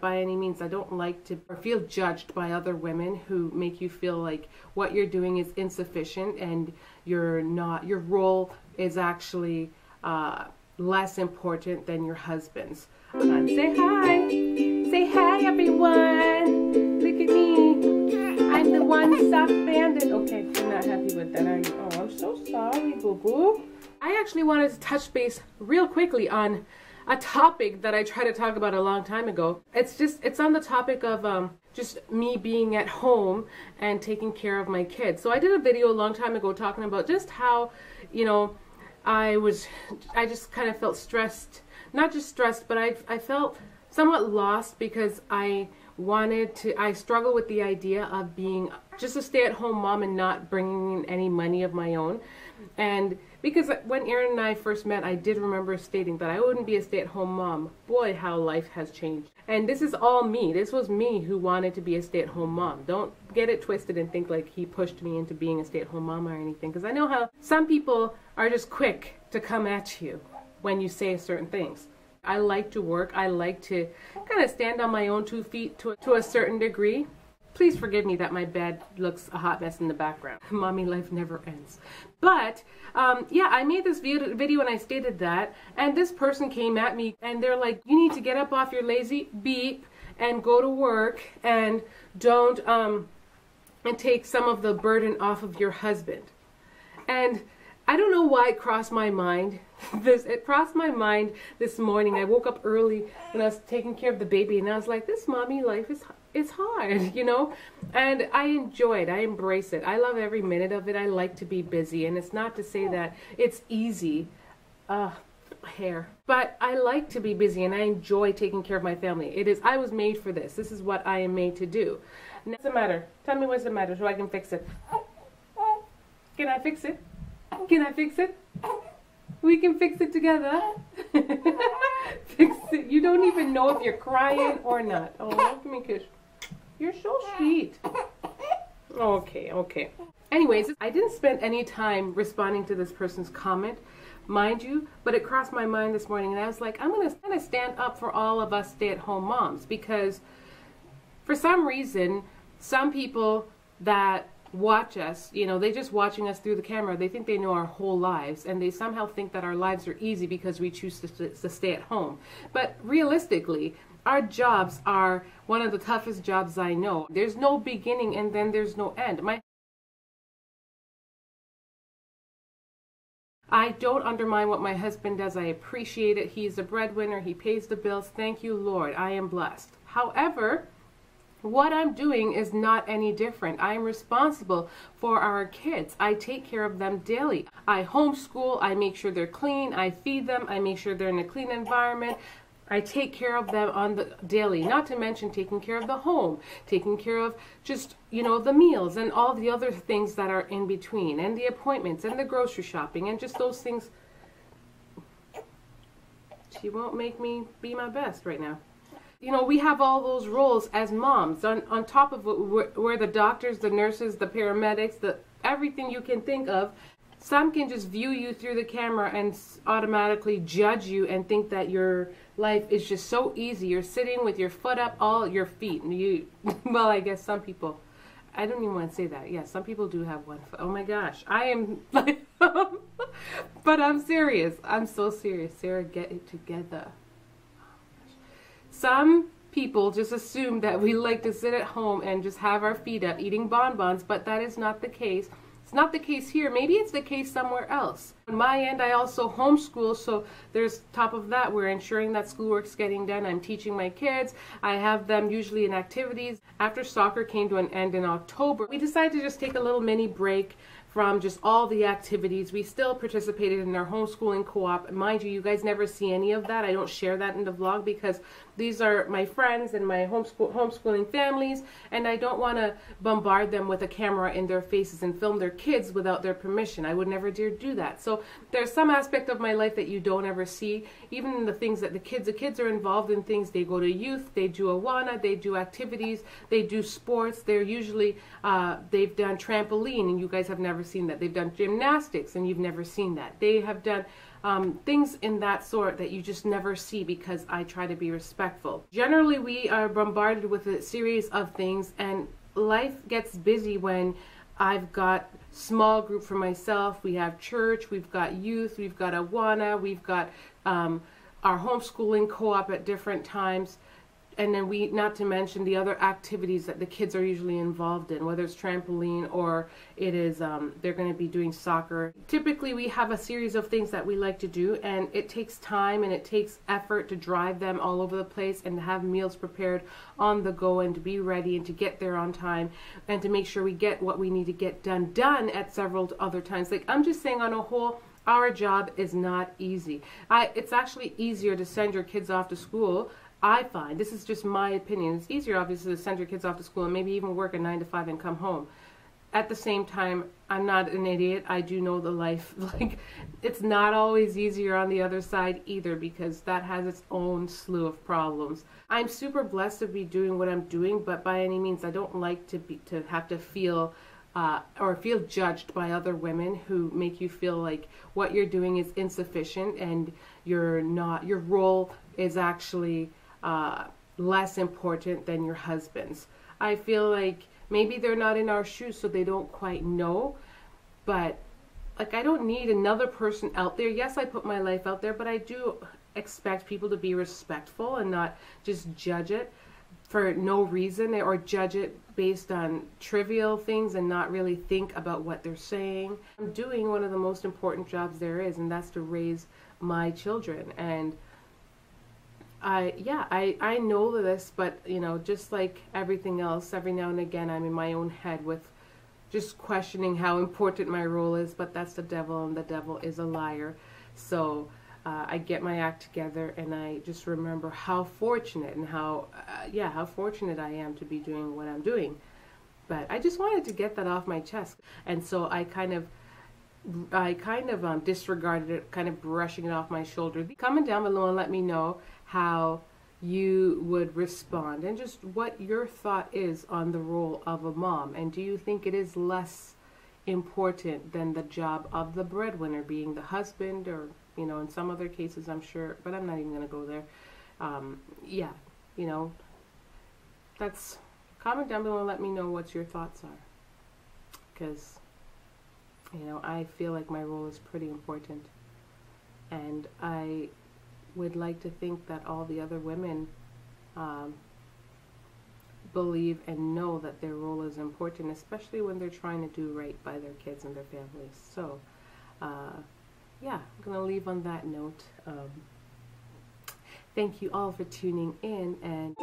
by any means. I don't like to or feel judged by other women who make you feel like what you're doing is insufficient and you're not, your role is actually less important than your husband's. Say hi. Say hi, everyone. Look at me. I'm the one soft bandit. Okay, you're not happy with that, are you? Oh, I'm so sorry, boo-boo. I actually wanted to touch base real quickly on a topic that I tried to talk about a long time ago. It's on the topic of just me being at home and taking care of my kids. So I did a video a long time ago talking about just how, you know, I just kind of felt stressed. Not just stressed, but I felt somewhat lost because I struggle with the idea of being just a stay-at-home mom and not bringing in any money of my own. And because when Aaron and I first met, I did remember stating that I wouldn't be a stay-at-home mom. Boy, how life has changed. And this is all me. This was me who wanted to be a stay-at-home mom. Don't get it twisted and think like he pushed me into being a stay-at-home mom or anything. Because I know how some people are just quick to come at you when you say certain things. I like to work. I like to kind of stand on my own 2 feet to a certain degree. Please forgive me that my bed looks a hot mess in the background. Mommy life never ends. But yeah, I made this video and I stated that, and this person came at me and they're like, you need to get up off your lazy beep and go to work and don't and take some of the burden off of your husband. And I don't know why it crossed my mind. It crossed my mind this morning. I woke up early and I was taking care of the baby and I was like, this mommy life is hard, you know? And I enjoy it. I embrace it. I love every minute of it. I like to be busy, and it's not to say that it's easy. Hair. But I like to be busy and I enjoy taking care of my family. I was made for this. This is what I am made to do. What's the matter? Tell me what's the matter so I can fix it. Can I fix it? Can I fix it? We can fix it together. Fix it. You don't even know if you're crying or not. Oh, give me a kiss. You're so sweet. Okay, okay. Anyways, I didn't spend any time responding to this person's comment, mind you, but it crossed my mind this morning and I was like, I'm going to kind of stand up for all of us stay-at-home moms, because for some reason, some people that watch us, you know, they just watching us through the camera, they think they know our whole lives, and they somehow think that our lives are easy because we choose to stay at home. But realistically, our jobs are one of the toughest jobs I know. There's no beginning and then there's no end. I don't undermine what my husband does. I appreciate it. He's a breadwinner. He pays the bills. Thank you, Lord. I am blessed. However, what I'm doing is not any different. I am responsible for our kids. I take care of them daily. I homeschool. I make sure they're clean. I feed them. I make sure they're in a clean environment. I take care of them on the daily, not to mention taking care of the home, taking care of just, you know, the meals and all the other things that are in between, and the appointments and the grocery shopping and just those things. She won't make me be my best right now. You know, we have all those roles as moms on top of what we're the doctors, the nurses, the paramedics, everything you can think of. Some can just view you through the camera and automatically judge you and think that your life is just so easy. You're sitting with your foot up, all your feet. Well, I guess some people, I don't even want to say that. Yeah, some people do have one foot. Oh my gosh, I am like, but I'm serious. I'm so serious. Sarah, get it together. Some people just assume that we like to sit at home and just have our feet up eating bonbons, but that is not the case. It's not the case here. Maybe it's the case somewhere else. On my end, I also homeschool, so there's top of that, we're ensuring that schoolwork's getting done. I'm teaching my kids. I have them usually in activities. After soccer came to an end in October, we decided to just take a little mini break from just all the activities. We still participated in our homeschooling co-op. Mind you, you guys never see any of that. I don't share that in the vlog because these are my friends and my homeschooling families, and I don't want to bombard them with a camera in their faces and film their kids without their permission. I would never dare do that. So there's some aspect of my life that you don't ever see, even in the things that the kids are involved in things. They go to youth, they do Awana, they do activities, they do sports. They're usually, they've done trampoline, and you guys have never seen that. They've done gymnastics, and you've never seen that. They have done things in that sort that you just never see because I try to be respectful. Generally, we are bombarded with a series of things, and life gets busy when I've got small group for myself, we have church, we've got youth, we've got Awana, we've got our homeschooling co-op at different times. And then not to mention the other activities that the kids are usually involved in, whether it's trampoline or it is, they're going to be doing soccer. Typically we have a series of things that we like to do, and it takes time and it takes effort to drive them all over the place and to have meals prepared on the go and to be ready and to get there on time and to make sure we get what we need to get done at several other times. Like, I'm just saying, on a whole, our job is not easy. It's actually easier to send your kids off to school. I find, this is just my opinion, it's easier obviously to send your kids off to school and maybe even work a 9 to 5 and come home. At the same time, I'm not an idiot. I do know the life, like, it's not always easier on the other side either, because that has its own slew of problems. I'm super blessed to be doing what I'm doing, but by any means I don't like to have to feel or feel judged by other women who make you feel like what you're doing is insufficient and your role is actually less important than your husband's. I feel like maybe they're not in our shoes, so they don't quite know, but like, I don't need another person out there. Yes, I put my life out there, but I do expect people to be respectful and not just judge it for no reason, or judge it based on trivial things and not really think about what they're saying. I'm doing one of the most important jobs there is, and that's to raise my children. And I know this, but you know, just like everything else, every now and again I'm in my own head with just questioning how important my role is, but that's the devil, and the devil is a liar. So I get my act together, and I just remember how fortunate and how fortunate I am to be doing what I'm doing. But I just wanted to get that off my chest, and so I kind of disregarded it, kind of brushing it off my shoulder. Comment down below and let me know how you would respond and just what your thought is on the role of a mom. And do you think it is less important than the job of the breadwinner, being the husband, or, you know, in some other cases I'm sure, but I'm not even going to go there. Yeah, you know, that's, comment down below and let me know what your thoughts are, because, you know, I feel like my role is pretty important, and I would like to think that all the other women believe and know that their role is important, especially when they're trying to do right by their kids and their families. So, yeah, I'm going to leave on that note. Thank you all for tuning in, and